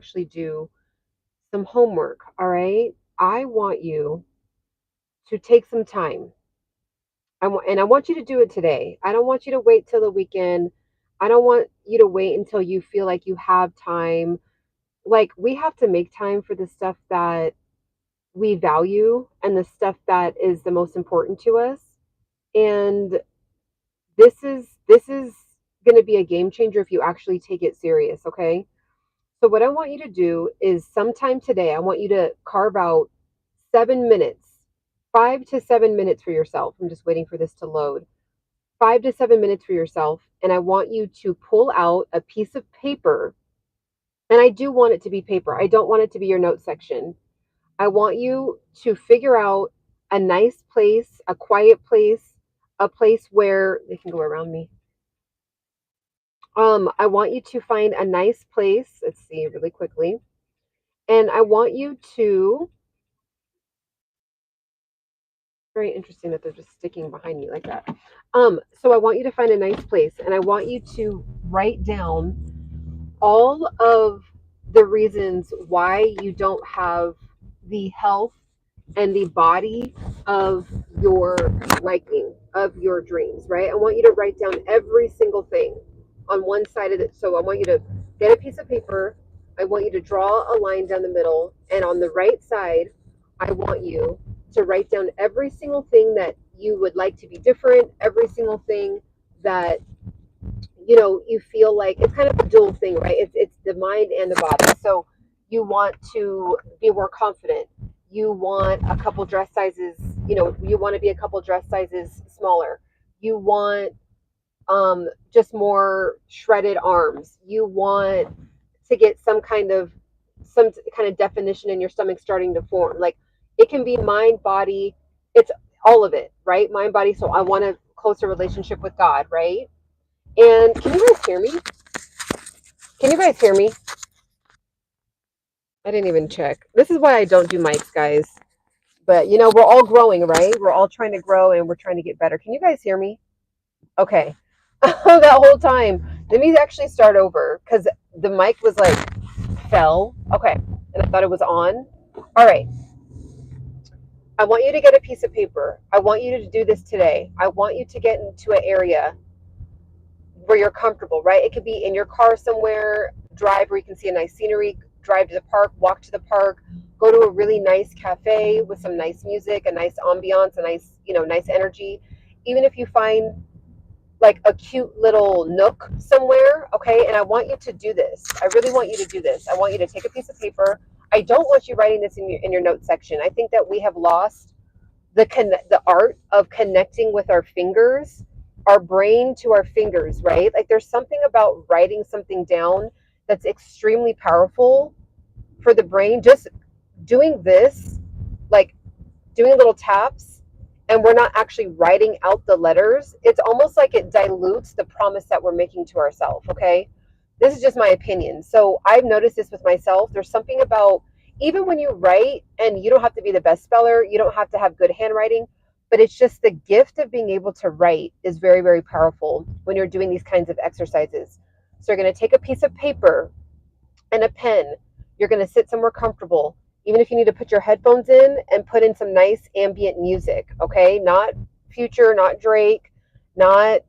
actually do some homework, all right? I want you to take some time. I want you to do it today. I don't want you to wait till the weekend. I don't want you to wait until you feel like you have time. Like, we have to make time for the stuff that we value and the stuff that is the most important to us. And this is going to be a game changer if you actually take it serious, okay? So what I want you to do is sometime today, I want you to carve out 7 minutes, 5 to 7 minutes for yourself. I'm just waiting for this to load. 5 to 7 minutes for yourself. And I want you to pull out a piece of paper. And I do want it to be paper. I don't want it to be your note section. I want you to figure out a nice place, a quiet place, a place where they can go around me. I want you to find a nice place. Let's see really quickly. And I want you to, very interesting that they're just sticking behind me like that. So I want you to find a nice place and I want you to write down all of the reasons why you don't have the health and the body of your liking, of your dreams, right? I want you to write down every single thing on one side of it. So I want you to get a piece of paper. I want you to draw a line down the middle. And on the right side, I want you to write down every single thing that you would like to be different, every single thing that you feel like it's kind of a dual thing, right? It's the mind and the body. So you want to be more confident. You want a couple dress sizes, you want to be a couple dress sizes smaller. You want just more shredded arms. You want to get some kind of definition in your stomach starting to form. Like, it can be mind, body, it's all of it, right? Mind, body. So I want a closer relationship with God, right? And can you guys hear me? Can you guys hear me? I didn't even check. This is why I don't do mics, guys. But we're all growing, right? We're all trying to grow and we're trying to get better. Can you guys hear me? Okay. That whole time. Let me actually start over because the mic was like fell. Okay. And I thought it was on. All right. I want you to get a piece of paper. I want you to do this today. I want you to get into an area where you're comfortable, right? It could be in your car somewhere, drive where you can see a nice scenery, drive to the park, walk to the park, go to a really nice cafe with some nice music, a nice ambiance, a nice, nice energy. Even if you find like a cute little nook somewhere, okay? And I want you to do this. I really want you to do this. I want you to take a piece of paper. I don't want you writing this in your notes section. I think that we have lost the art of connecting with our fingers, our brain to our fingers, right? Like, there's something about writing something down that's extremely powerful for the brain. Just doing this, like doing little taps, and we're not actually writing out the letters, it's almost like it dilutes the promise that we're making to ourselves, okay? This is just my opinion. So I've noticed this with myself. There's something about, even when you write, and you don't have to be the best speller, you don't have to have good handwriting, but it's just the gift of being able to write is very, very powerful when you're doing these kinds of exercises. So you're going to take a piece of paper and a pen. You're going to sit somewhere comfortable, even if you need to put your headphones in and put in some nice ambient music, okay? Not Future, not Drake, not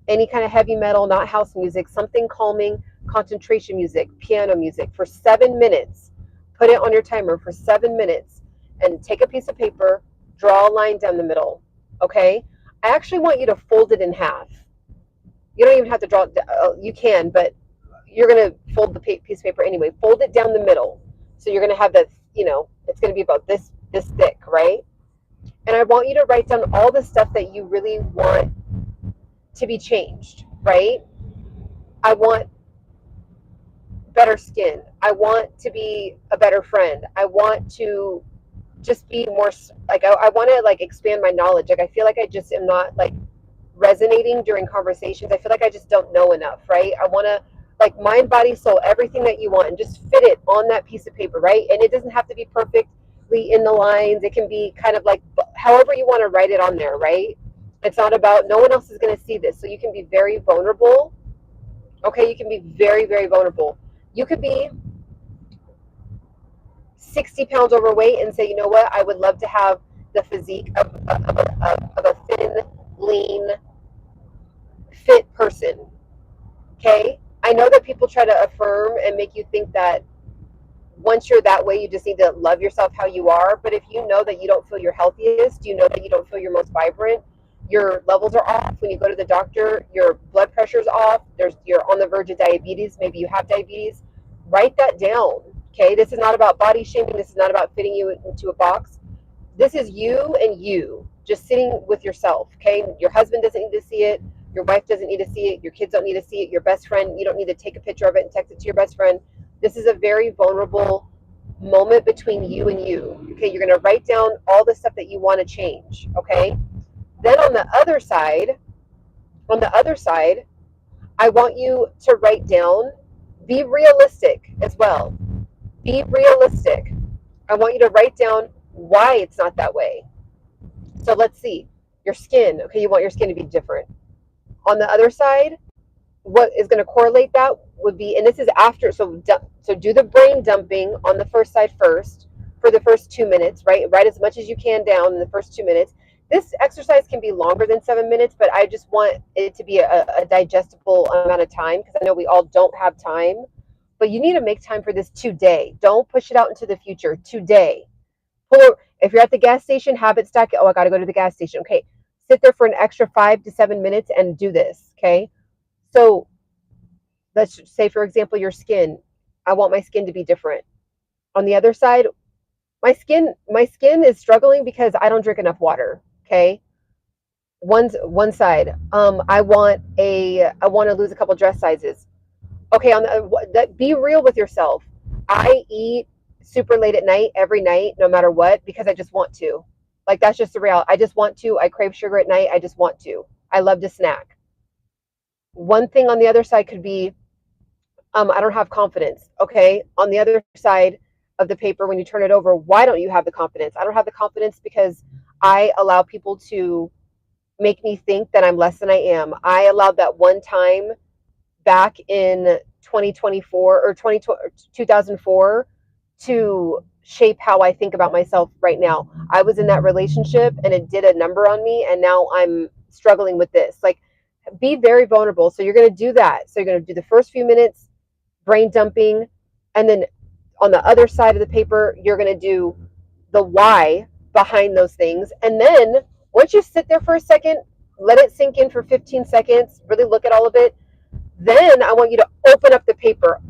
any kind of heavy metal, not house music, something calming, concentration music, piano music for 7 minutes. Put it on your timer for 7 minutes and take a piece of paper, draw a line down the middle, okay? I actually want you to fold it in half. You don't even have to draw it, you can, but you're going to fold the piece of paper anyway. Fold it down the middle. So you're going to have that, it's going to be about this thick, right? And I want you to write down all the stuff that you really want to be changed, right? I want better skin. I want to be a better friend. I want to just be more, like, I want to, like, expand my knowledge. Like, I feel like I just am not, like, resonating during conversations. I feel like I just don't know enough, right? I want to, like, mind, body, soul, everything that you want, and just fit it on that piece of paper, right? And it doesn't have to be perfectly in the lines. It can be kind of like however you want to write it on there, right? It's not about, no one else is going to see this. So you can be very vulnerable. Okay, you can be very, very vulnerable. You could be 60 pounds overweight and say, you know what, I would love to have the physique of a thin, lean, fit person. Okay? I know that people try to affirm and make you think that once you're that way, you just need to love yourself how you are. But if you know that you don't feel your healthiest, you know that you don't feel your most vibrant, your levels are off. When you go to the doctor, your blood pressure's off. You're on the verge of diabetes. Maybe you have diabetes. Write that down. Okay, this is not about body shaming. This is not about fitting you into a box. This is you and you just sitting with yourself. Okay, your husband doesn't need to see it. Your wife doesn't need to see it. Your kids don't need to see it. Your best friend, you don't need to take a picture of it and text it to your best friend. This is a very vulnerable moment between you and you. Okay, you're going to write down all the stuff that you want to change. Okay, then on the other side, I want you to write down, be realistic as well. Be realistic. I want you to write down why it's not that way. So let's see. Your skin. Okay, you want your skin to be different. On the other side, what is going to correlate that would be, and this is after, so do the brain dumping on the first side first for the first 2 minutes, right? Write as much as you can down in the first 2 minutes. This exercise can be longer than 7 minutes, but I just want it to be a digestible amount of time because I know we all don't have time, but you need to make time for this today. Don't push it out into the future. Today. If you're at the gas station, habit stack. Oh, I got to go to the gas station. Okay. Sit there for an extra 5 to 7 minutes and do this. Okay. So let's say, for example, your skin. I want my skin to be different. On the other side, my skin is struggling because I don't drink enough water. Okay. One side. I want to lose a couple dress sizes. Okay, be real with yourself. I eat super late at night every night, no matter what, because I just want to. Like, that's just the reality. I just want to. I crave sugar at night. I just want to. I love to snack. One thing on the other side could be, I don't have confidence. Okay, on the other side of the paper, when you turn it over, why don't you have the confidence? I don't have the confidence because I allow people to make me think that I'm less than I am. I allowed that one time back in 2024 or 2004 to shape how I think about myself right now. I was in that relationship and it did a number on me, and now I'm struggling with this. Like, be very vulnerable. So you're going to do that. So you're going to do the first few minutes brain dumping, and then on the other side of the paper, you're going to do the why behind those things. And then once you sit there for a second, let it sink in for 15 seconds, really look at all of it. Then I want you to open up the paper.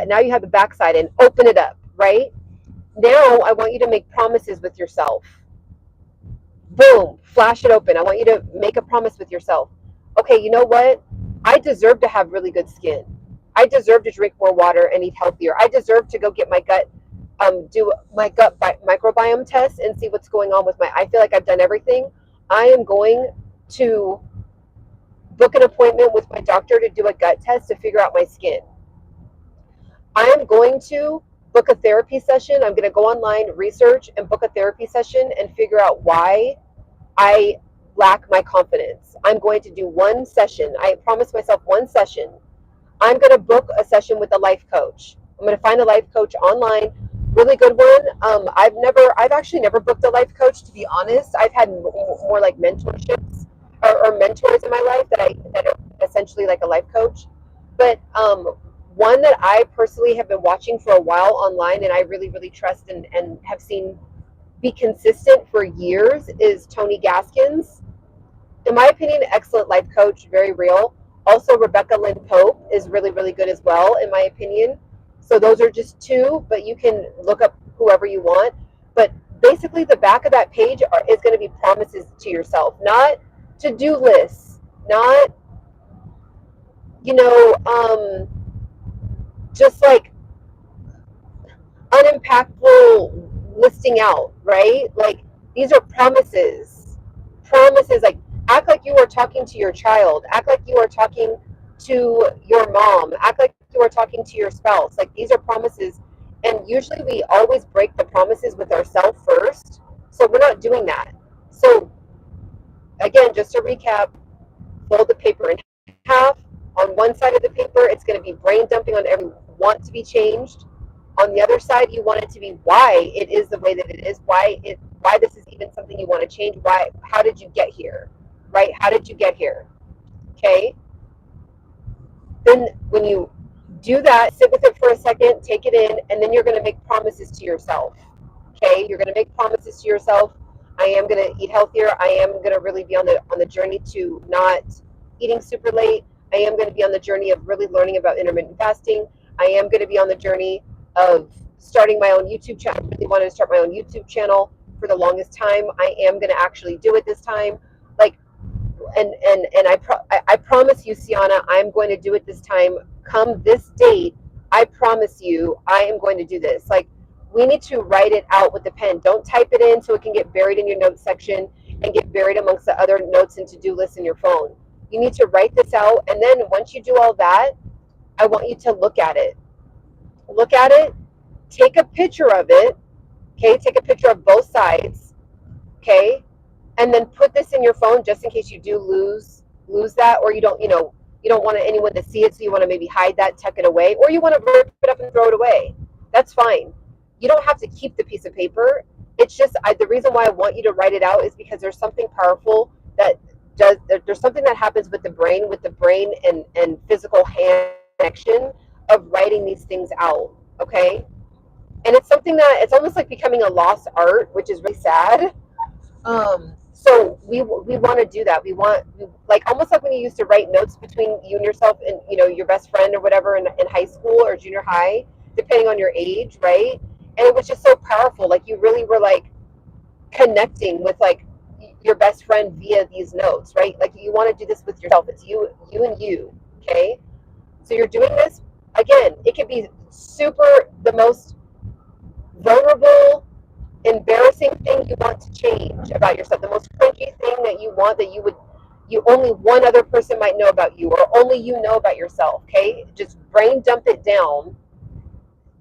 Now you have the backside and open it up, right? Now I want you to make promises with yourself. Boom, flash it open. I want you to make a promise with yourself. Okay, you know what? I deserve to have really good skin. I deserve to drink more water and eat healthier. I deserve to go get my gut, do my gut microbiome test and see what's going on with I feel like I've done everything. I am going to book an appointment with my doctor to do a gut test to figure out my skin. I am going to book a therapy session. I'm going to go online, research, and book a therapy session and figure out why I lack my confidence. I'm going to do one session. I promised myself one session. I'm going to book a session with a life coach. I'm going to find a life coach online, really good one. I've actually never booked a life coach, to be honest. I've had more like mentorships or mentors in my life that are essentially like a life coach. But one that I personally have been watching for a while online and I really, really trust and have seen be consistent for years is Tony Gaskins. In my opinion, excellent life coach, very real. Also, Rebecca Lynn Pope is really, really good as well, in my opinion. So those are just two, but you can look up whoever you want. But basically, the back of that page is going to be promises to yourself, not to-do lists, not, just like unimpactful listing out, right? Like, these are promises. Promises, like, act like you are talking to your child. Act like you are talking to your mom. Act like you are talking to your spouse. Like, these are promises. And usually we always break the promises with ourselves first. So we're not doing that. So again, just to recap, fold the paper in half. On one side of the paper, it's going to be brain dumping on every want to be changed. On the other side, you want it to be why it is the way that it is, why this is even something you want to change, how did you get here, right? How did you get here? Okay. Then when you do that, sit with it for a second, take it in, and then you're going to make promises to yourself. Okay, you're going to make promises to yourself. I am going to eat healthier. I am going to really be on the journey to not eating super late. I am going to be on the journey of really learning about intermittent fasting. I am going to be on the journey of starting my own YouTube channel. I really wanted to start my own YouTube channel for the longest time. I am going to actually do it this time. Like, and I promise you, Ciana, I'm going to do it this time. Come this date, I promise you, I am going to do this. Like, we need to write it out with the pen. Don't type it in so it can get buried in your notes section and get buried amongst the other notes and to-do lists in your phone. You need to write this out, and then once you do all that, I want you to look at it. Look at it, take a picture of it, okay? Take a picture of both sides, okay? And then put this in your phone just in case you do lose that, or you don't want anyone to see it, so you want to maybe hide that, tuck it away, or you want to rip it up and throw it away. That's fine. You don't have to keep the piece of paper. It's just the reason why I want you to write it out is because there's something powerful there's something that happens with the brain and physical hand connection of writing these things out, okay? And it's something that it's almost like becoming a lost art, which is really sad. So we want to do that. We like almost like when you used to write notes between you and yourself and your best friend or whatever in high school or junior high, depending on your age, right? And it was just so powerful. Like you really were like connecting with like your best friend via these notes, right? Like you want to do this with yourself. It's you and you, okay? So you're doing this again. It could be the most vulnerable, embarrassing thing you want to change about yourself, the most cringy thing that you want that you only one other person might know about you, or only you know about yourself, okay? Just brain dump it down.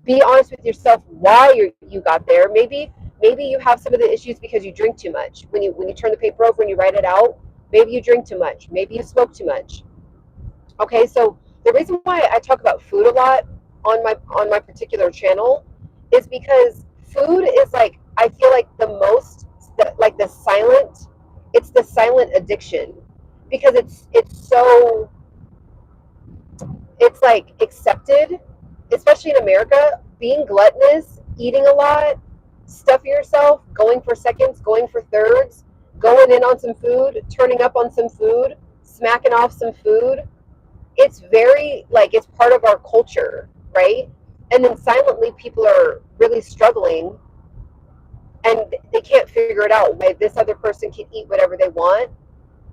Be honest with yourself why you got there. Maybe you have some of the issues because you drink too much. When you turn the paper over and you write it out, maybe you drink too much. Maybe you smoke too much. Okay, so the reason why I talk about food a lot on my particular channel is because food is like, I feel like it's the silent addiction, because it's like accepted, especially in America. Being gluttonous, eating a lot, stuffing yourself, going for seconds, going for thirds, going in on some food, turning up on some food, smacking off some food. It's very like, it's part of our culture, right? And then silently people are really struggling and they can't figure it out why this other person can eat whatever they want.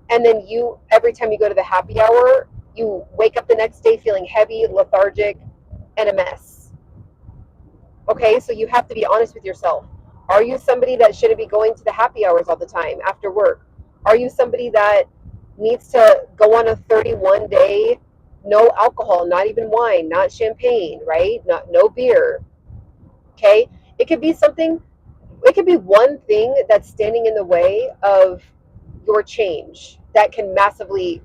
And then every time you go to the happy hour, you wake up the next day feeling heavy, lethargic, and a mess. Okay, so you have to be honest with yourself. Are you somebody that shouldn't be going to the happy hours all the time after work? Are you somebody that needs to go on a 31-day no alcohol, not even wine, not champagne, right? No beer. Okay? It could be one thing that's standing in the way of your change that can massively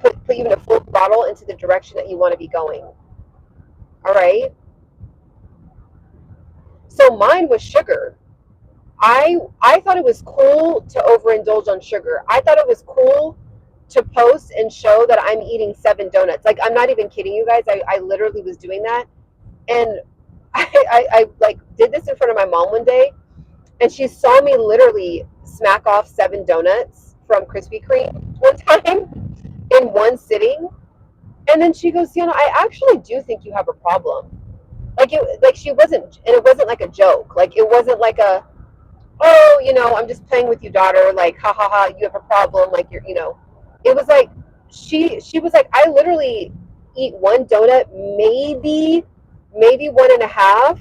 put you in a full throttle into the direction that you want to be going. All right? So mine was sugar. I thought it was cool to overindulge on sugar. I thought it was cool to post and show that I'm eating 7 donuts. Like, I'm not even kidding you guys. I literally was doing that. And I like did this in front of my mom one day, and she saw me literally smack off 7 donuts from Krispy Kreme one time in one sitting. And then she goes, Ciana, I actually do think you have a problem. She wasn't, and it wasn't like a joke. Like, it wasn't like I'm just playing with you, daughter. Like, ha ha ha, you have a problem. Like, it was like, she was like, I literally eat 1 donut, maybe 1.5.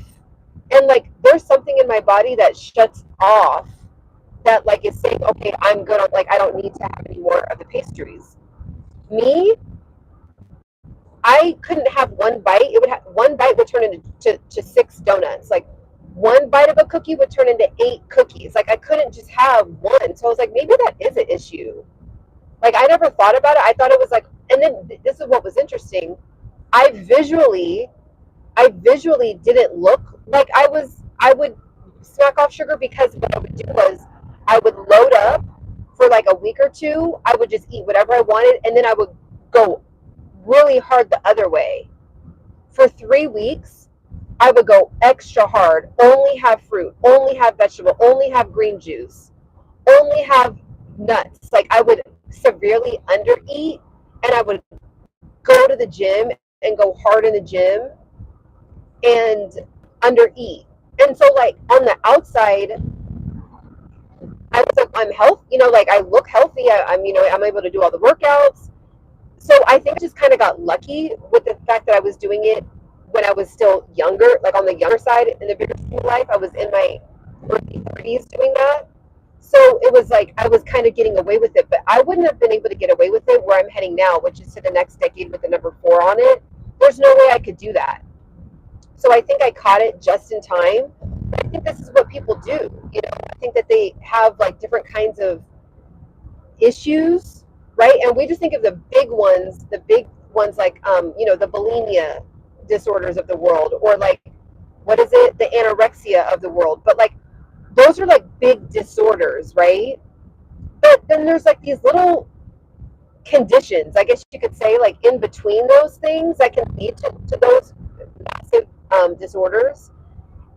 And like, there's something in my body that shuts off that like is saying, okay, I'm good. Like, I don't need to have any more of the pastries. Me, I couldn't have 1 bite. One bite would turn into 6 donuts. Like, 1 bite of a cookie would turn into 8 cookies. Like, I couldn't just have 1. So I was like, maybe that is an issue. Like, I never thought about it. I thought it was like, and then this is what was interesting. I visually I visually didn't look like I would snack off sugar, because what I would do was I would load up for like a week or two. I would just eat whatever I wanted, and then I would go really hard the other way. For 3 weeks, I would go extra hard, only have fruit, only have vegetable, only have green juice, only have nuts. Like I would severely undereat, and I would go to the gym and go hard in the gym and undereat. And so like on the outside, I was like, I'm healthy, like I look healthy. I'm, I'm able to do all the workouts. So I think I just kind of got lucky with the fact that I was doing it when I was still younger, like on the younger side in the bigger scheme of life. I was in my early 30s doing that. So it was like I was kind of getting away with it, but I wouldn't have been able to get away with it where I'm heading now, which is to the next decade with the number 4 on it. There's no way I could do that. So I think I caught it just in time. I think this is what people do. I think that they have like different kinds of issues, right? And we just think of the big ones like, the bulimia disorders of the world, or like, what is it? The anorexia of the world. But like, those are like big disorders, right? But then there's like these little conditions, I guess you could say, like in between those things that can lead to those massive disorders.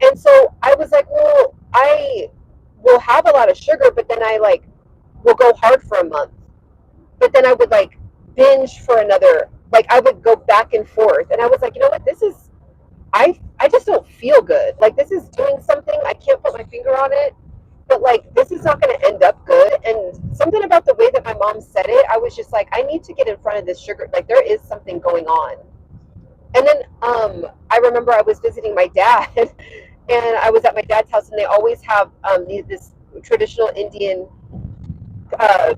And so I was like, well, I will have a lot of sugar, but then I like will go hard for a month. But then I would like binge for another, like I would go back and forth. And I was like, you know what, this is, I just don't feel good. Like this is doing something, I can't put my finger on it, but like this is not going to end up good. And something about the way that my mom said it, I was just like, I need to get in front of this sugar. Like there is something going on. And then I remember I was visiting my dad, and I was at my dad's house, and they always have this traditional Indian uh,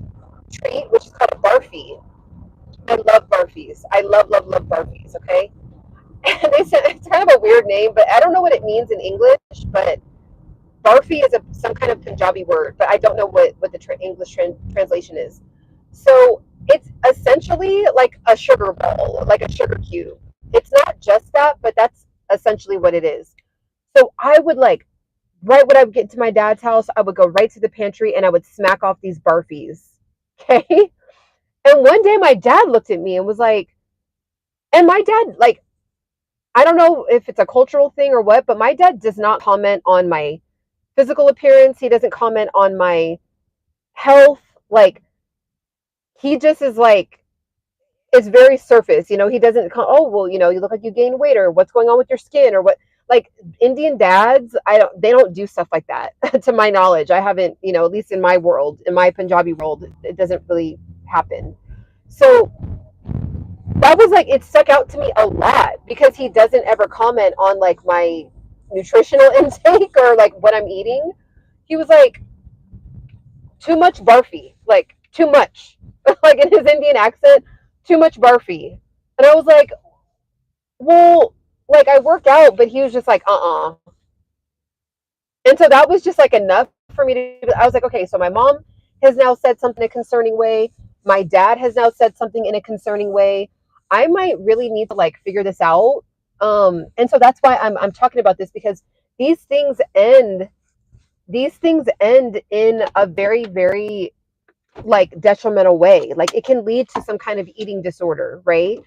treat, which is called a barfi. I love barfis. I love barfis. Okay, and they said it's kind of a weird name, but I don't know what it means in English. But barfi is some kind of Punjabi word, but I don't know what the English translation is. So it's essentially like a sugar ball, like a sugar cube. It's not just that, but that's essentially what it is. So I would like, right when I would get to my dad's house, I would go right to the pantry and I would smack off these barfies. Okay. And one day my dad looked at me and was like, and my dad, like, I don't know if it's a cultural thing or what, but my dad does not comment on my physical appearance. He doesn't comment on my health. Like, he just is like, it's very surface. He doesn't, oh, well, you look like you gained weight, or what's going on with your skin, or what. Like Indian dads, they don't do stuff like that to my knowledge. I haven't, at least in my world, in my Punjabi world, it doesn't really happen. So that was like, it stuck out to me a lot, because he doesn't ever comment on like my nutritional intake or like what I'm eating. He was like, too much barfi, like too much, like in his Indian accent, too much barfi. And I was like, well, like I work out, but he was just like, And so that was just like enough for me to, I was like, okay, so my mom has now said something in a concerning way. My dad has now said something in a concerning way. I might really need to like figure this out. And so that's why I'm talking about this, because these things end in a very, very like detrimental way. Like it can lead to some kind of eating disorder, right?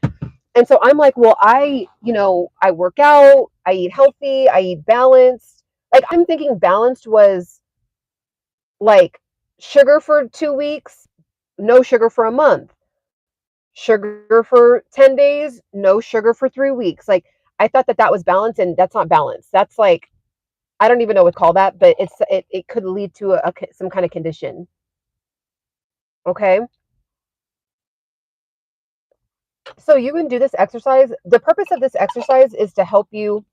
And so I'm like, well, I work out, I eat healthy, I eat balanced. Like I'm thinking balanced was like sugar for 2 weeks, no sugar for a month, sugar for 10 days, no sugar for 3 weeks. Like I thought that was balance, and that's not balance. That's like, I don't even know what to call that, but it could lead to some kind of condition. Okay. So you can do this exercise. The purpose of this exercise is to help you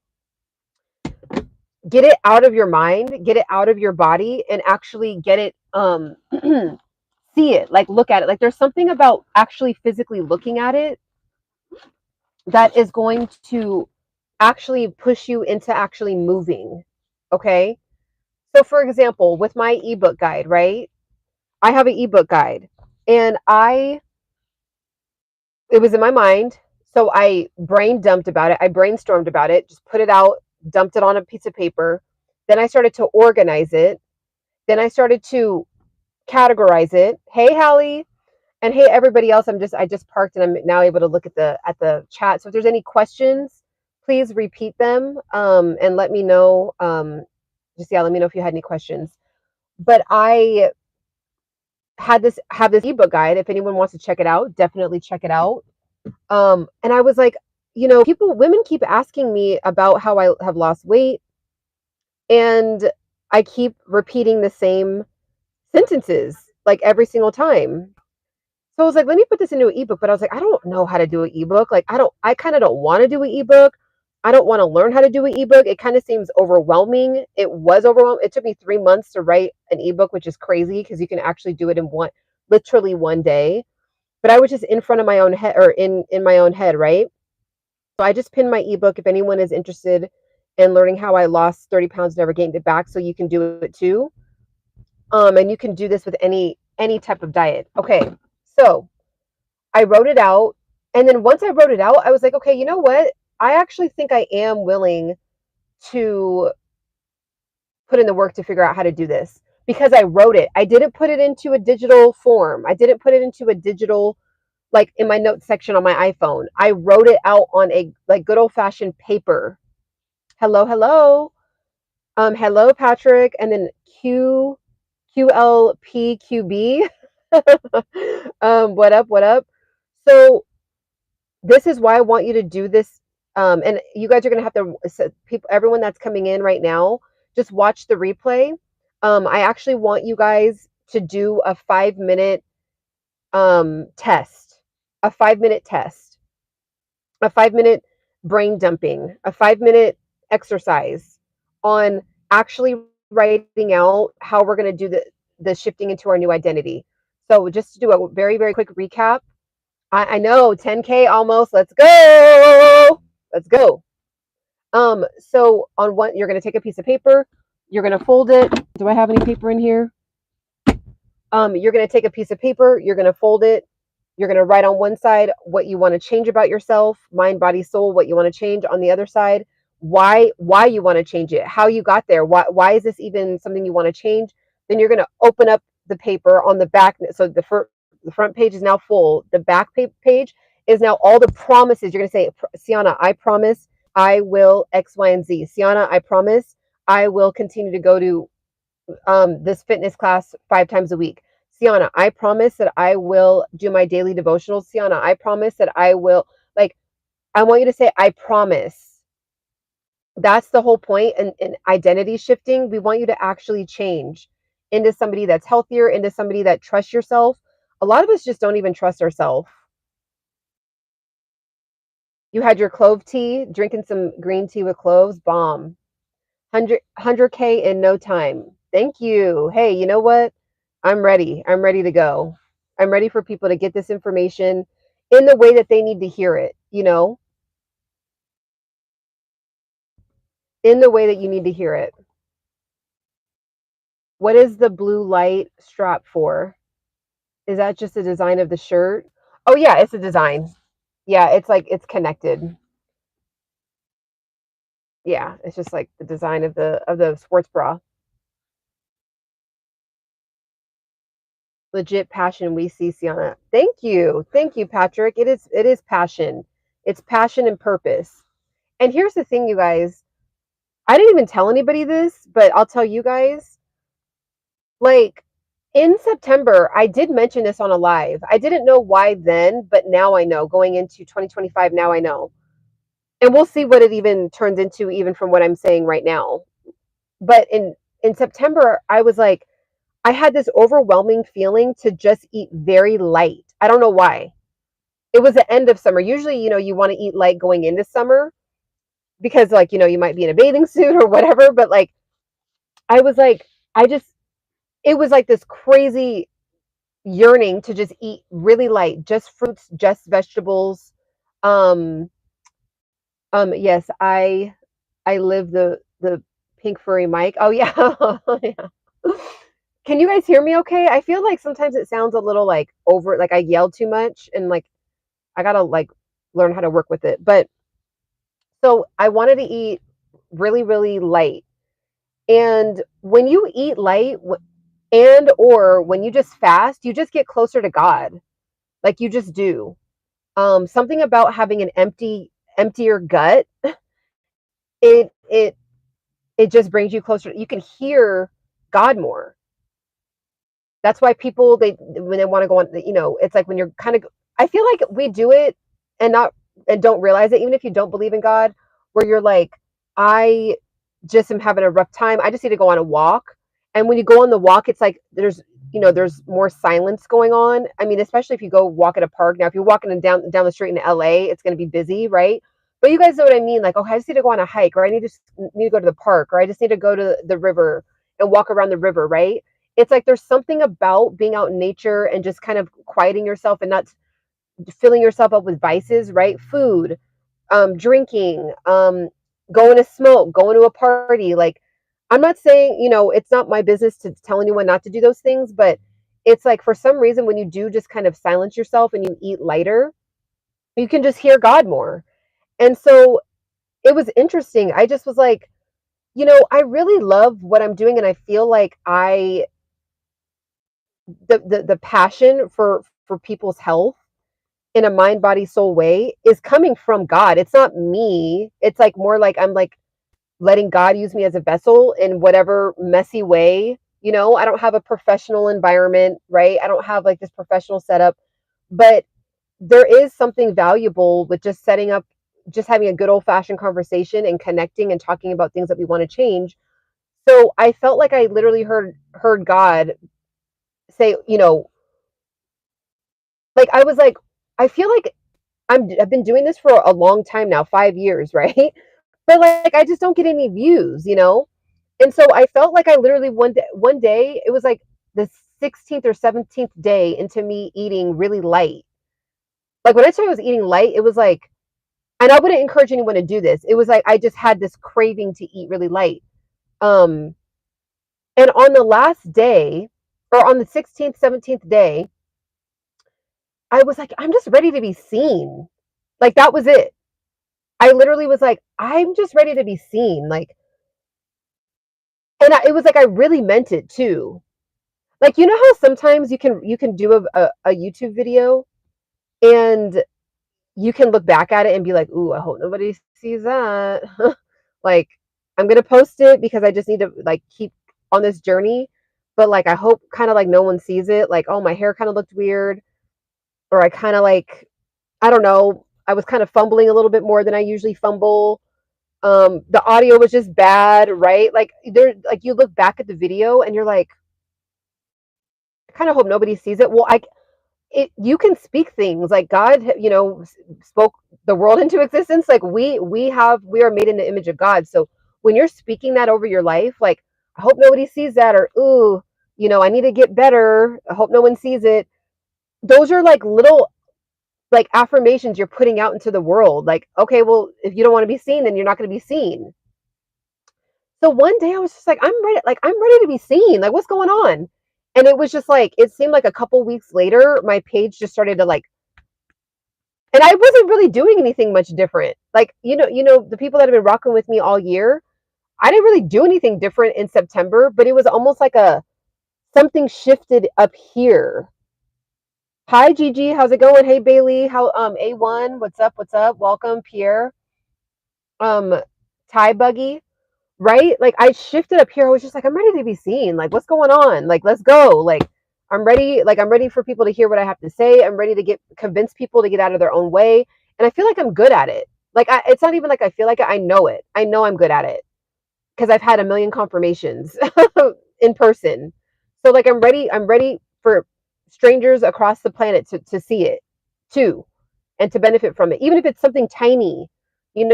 get it out of your mind, get it out of your body, and actually get it see it, like look at it. Like there's something about actually physically looking at it that is going to actually push you into actually moving. Okay? So for example, with my ebook guide, right? I have an ebook guide, and it was in my mind. So I brain dumped about it. I brainstormed about it, just put it out, dumped it on a piece of paper. Then I started to organize it. Then I started to categorize it. Hey, Hallie, and hey, everybody else. I just parked and I'm now able to look at the chat. So if there's any questions, please repeat them and let me know. Just let me know if you had any questions. But I have this ebook guide. If anyone wants to check it out, definitely check it out. And I was like, women keep asking me about how I have lost weight, and I keep repeating the same sentences like every single time. So I was like, let me put this into an ebook, but I was like, I don't know how to do an ebook. Like, I kind of don't want to do an ebook. I don't want to learn how to do an ebook. It kind of seems overwhelming. It was overwhelming. It took me 3 months to write an ebook, which is crazy because you can actually do it in literally one day. But I was just in front of my own head, or in my own head, right? So I just pinned my ebook if anyone is interested in learning how I lost 30 pounds, never gained it back, so you can do it too. And you can do this with any type of diet. Okay, so I wrote it out, and then once I wrote it out, I was like, okay, you know what? I actually think I am willing to put in the work to figure out how to do this because I wrote it. I didn't put it into a digital form. I didn't put it into a digital, like in my notes section on my iPhone. I wrote it out on a like good old fashioned paper. Hello, hello. Hello, Patrick, and then QLPQB. What up? What up? So this is why I want you to do this. And you guys are gonna have to people, everyone that's coming in right now, just watch the replay. I actually want you guys to do a 5-minute test, a 5-minute test, a 5-minute brain dumping, a 5-minute exercise on actually writing out how we're going to do the shifting into our new identity. So just to do a very, very quick recap. I know 10K almost. Let's go. Let's go. So on one, you're going to take a piece of paper. You're going to fold it. Do I have any paper in here? You're going to take a piece of paper. You're going to fold it. You're going to write on one side what you want to change about yourself, mind, body, soul, what you want to change. On the other side, why you want to change it, how you got there, why is this even something you want to change. Then you're going to open up the paper on the back. So the front page is now full. The back page is now all the promises. You're going to say, Ciana, I promise I will X, Y, and Z. Ciana, I promise I will continue to go to this fitness class 5 times a week. Ciana, I promise that I will do my daily devotionals. Ciana, I promise that I will, I want you to say, I promise. That's the whole point in identity shifting. We want you to actually change into somebody that's healthier, into somebody that trusts yourself. A lot of us just don't even trust ourselves. You had your clove tea, drinking some green tea with cloves, bomb. 100K in no time. Thank you. Hey, you know what? I'm ready. I'm ready to go. I'm ready for people to get this information in the way that they need to hear it, in the way that you need to hear it. What is the blue light strap for? Is that just a design of the shirt? Oh yeah, it's a design. Yeah, it's connected. Yeah, it's just like the design of the sports bra. Legit passion we see, Ciana. Thank you, Patrick. It is passion. It's passion and purpose. And here's the thing, you guys. I didn't even tell anybody this, but I'll tell you guys. Like in September, I did mention this on a live. I didn't know why then, but now I know. Going into 2025, now I know. And we'll see what it even turns into, even from what I'm saying right now. But in September, I was like, I had this overwhelming feeling to just eat very light. I don't know why. It was the end of summer. Usually, you want to eat light going into summer because you might be in a bathing suit or whatever. But I was like, it was like this crazy yearning to just eat really light, just fruits, just vegetables. Um, yes, I live the pink furry mic. Oh yeah. Yeah. Can you guys hear me okay? I feel like sometimes it sounds a little over, like I yell too much and I gotta learn how to work with it. But so I wanted to eat really, really light. And when you eat light and or when you just fast, you just get closer to God. Like you just do. Something about having an emptier gut, it it it just brings you closer. You can hear God more. That's why people they when they want to go on, it's like when you're kind of I feel like we do it and not and don't realize it, even if you don't believe in God, where you're like, I just am having a rough time. I just need to go on a walk. And when you go on the walk, it's like there's more silence going on. I mean, especially if you go walk at a park. Now, if you're walking down the street in LA, it's going to be busy, right? But you guys know what I mean. Like, oh, I just need to go on a hike, or I need to go to the park, or I just need to go to the river and walk around the river, right? It's like there's something about being out in nature and just kind of quieting yourself and not filling yourself up with vices, right? Food, drinking, going to smoke, going to a party. Like, I'm not saying, it's not my business to tell anyone not to do those things, but it's like for some reason, when you do just kind of silence yourself and you eat lighter, you can just hear God more. And so it was interesting. I just was like, I really love what I'm doing. And I feel like the passion for people's health in a mind body soul way is coming from God. It's not me. It's like more like I'm like letting God use me as a vessel in whatever messy way. I don't have a professional environment, right? I don't have like this professional setup, but there is something valuable with just setting up, just having a good old fashioned conversation and connecting and talking about things that we want to change. So I felt like I literally heard God say, like I was like, I feel like I've been doing this for a long time now, 5 years, right? But like I just don't get any views. And so I felt like I literally one day it was like the 16th or 17th day into me eating really light. Like when I started was eating light, it was like, and I wouldn't encourage anyone to do this. It was like I just had this craving to eat really light. Um, and on the last day, or on the 16th, 17th day, I was like, I'm just ready to be seen. Like that was it. I literally was like, I'm just ready to be seen. Like, and it was like I really meant it too. Like how sometimes you can do a YouTube video and you can look back at it and be like, ooh, I hope nobody sees that. Like I'm gonna post it because I just need to like keep on this journey. But like I hope kind of like no one sees it. Like, oh, my hair kind of looked weird, or I kind of like I don't know. I was kind of fumbling a little bit more than I usually fumble. The audio was just bad, right? Like you look back at the video and you're like, I kind of hope nobody sees it. Well, you can speak things like God, spoke the world into existence. Like we are made in the image of God. So when you're speaking that over your life, like I hope nobody sees that, or ooh, I need to get better. I hope no one sees it. Those are like little like affirmations you're putting out into the world. Like, okay, well, if you don't want to be seen, then you're not going to be seen. So one day I was just like, I'm ready to be seen. Like, what's going on? And it was just like, it seemed like a couple weeks later, my page just started to like, and I wasn't really doing anything much different. Like, the people that have been rocking with me all year, I didn't really do anything different in September, but it was almost like something shifted up here. Hi Gigi, how's it going? Hey Bailey, how A1, what's up? What's up? Welcome, Pierre. Ty Buggy, right? Like I shifted up here. I was just like, I'm ready to be seen. Like, what's going on? Like, let's go. Like, I'm ready. Like, I'm ready for people to hear what I have to say. I'm ready to convince people to get out of their own way. And I feel like I'm good at it. Like, it's not even like I feel like it. I know it. I know I'm good at it because I've had a million confirmations in person. So like, I'm ready. I'm ready for strangers across the planet to see it too, and to benefit from it. Even if it's something tiny, even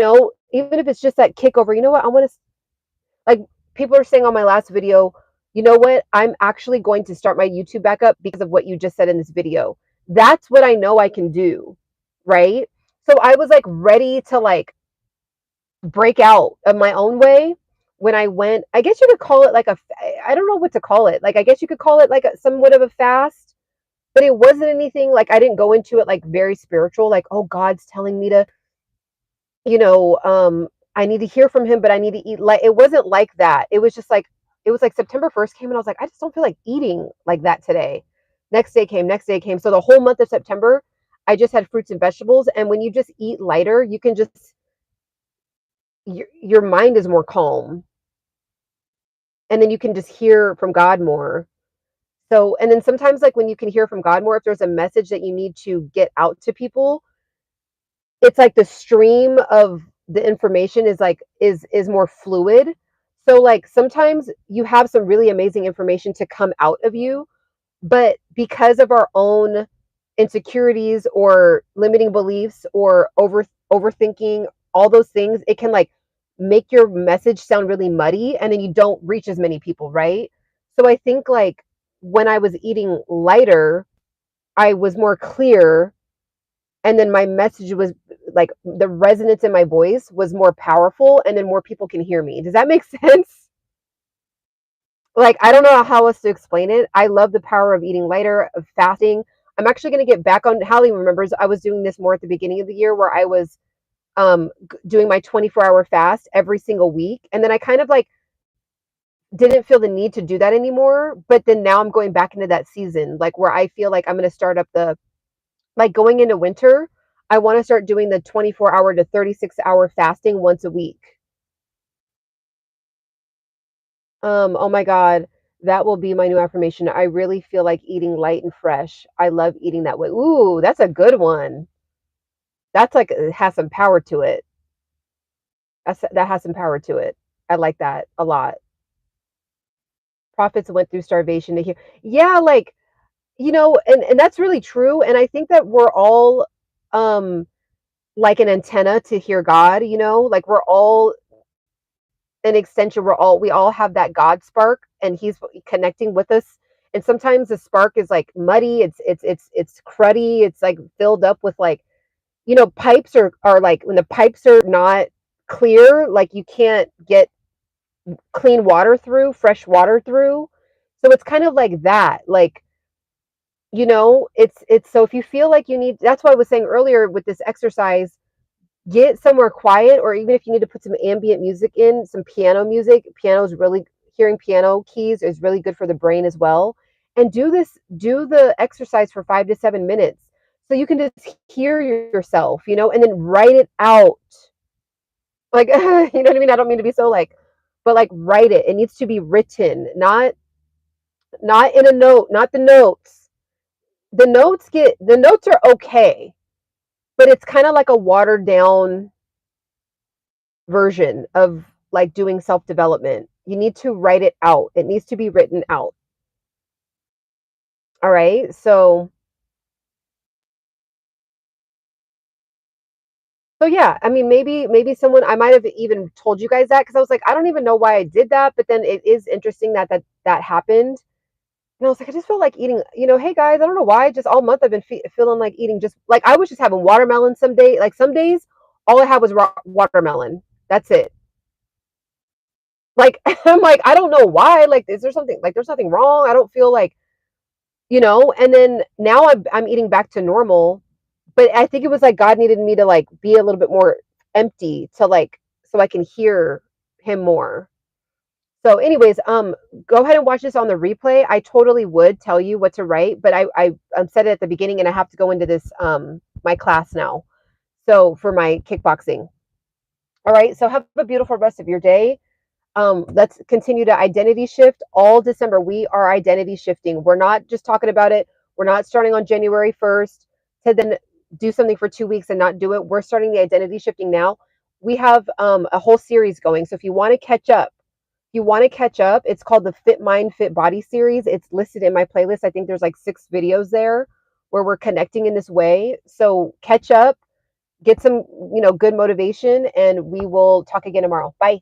if it's just that kick over, you know what? I want to, like, people are saying on my last video, you know what? I'm actually going to start my YouTube back up because of what you just said in this video. That's what I know I can do, right? So I was like ready to like break out of my own way when I went. I guess you could call it like I don't know what to call it. Like I guess you could call it like somewhat of a fast. but it wasn't anything like, I didn't go into it like very spiritual, like, oh, God's telling me to, you know, I need to hear from him, but I need to eat. Like, it wasn't like that. It was like September 1st came and I was like, I just don't feel like eating like that today. Next day came. So the whole month of September, I just had fruits and vegetables. And when you just eat lighter, you can just, your mind is more calm. And then you can just hear from God more. So, and then sometimes, like, when you can hear from God more, if there's a message that you need to get out to people, it's like the stream of the information is like is more fluid. So like sometimes you have some really amazing information to come out of you, but because of our own insecurities or limiting beliefs or overthinking, all those things, it can like make your message sound really muddy and then you don't reach as many people, right? So I think like when I was eating lighter, I was more clear, and then my message was like the resonance in my voice was more powerful, and then more people can hear me. Does that make sense? Like, I don't know how else to explain it. I love the power of eating lighter, of fasting. I'm actually going to get back on. Hallie remembers I was doing this more at the beginning of the year, where I was doing my 24-hour fast every single week, and then I kind of like didn't feel the need to do that anymore. But then now I'm going back into that season, like where I feel like I'm going to start up the, like, going into winter, I want to start doing the 24-hour to 36-hour fasting once a week. Oh my God, that will be my new affirmation. I really feel like eating light and fresh. I love eating that way. Ooh, that's a good one. That's like, it has some power to it. That has some power to it. I like that a lot. Prophets went through starvation to hear. Yeah, like, and that's really true. And I think that we're all um like an antenna to hear God, like we're all an extension. We all have that God spark, and he's connecting with us. And sometimes the spark is like muddy, it's cruddy, it's like filled up with like, pipes are like, when the pipes are not clear, like you can't get clean water through, fresh water through. So it's kind of like that, like, it's so if you feel like you need, that's why I was saying earlier with this exercise, get somewhere quiet, or even if you need to put some ambient music in, some piano music. Piano is really, hearing piano keys is really good for the brain as well. And do the exercise for 5 to 7 minutes, so you can just hear yourself, and then write it out. Like, you know what I mean? I don't mean to be so like, but like, write it. It needs to be written, not in a note, not the notes. The notes are okay, but it's kind of like a watered down version of like doing self development. You need to write it out. It needs to be written out. All right. So yeah, I mean, maybe someone, I might have even told you guys that, because I was like, I don't even know why I did that, but then it is interesting that happened. And I was like, I just feel like eating, hey guys, I don't know why, just all month I've been feeling like eating, just like I was just having watermelon some day, like some days all I had was watermelon. That's it. Like, I'm like, I don't know why. Like, is there something, like, there's nothing wrong. I don't feel like, and then now I'm eating back to normal. But I think it was like God needed me to like be a little bit more empty, to like, so I can hear him more. So anyways, go ahead and watch this on the replay. I totally would tell you what to write, but I said it at the beginning, and I have to go into this my class now. So for my kickboxing. All right. So have a beautiful rest of your day. Let's continue to identity shift all December. We are identity shifting. We're not just talking about it. We're not starting on January 1st to then do something for 2 weeks and not do it. We're starting the identity shifting now. We have a whole series going. So if you want to catch up, it's called the Fit Mind, Fit Body series. It's listed in my playlist. I think there's like 6 videos there where we're connecting in this way. So catch up, get some, good motivation, and we will talk again tomorrow. Bye.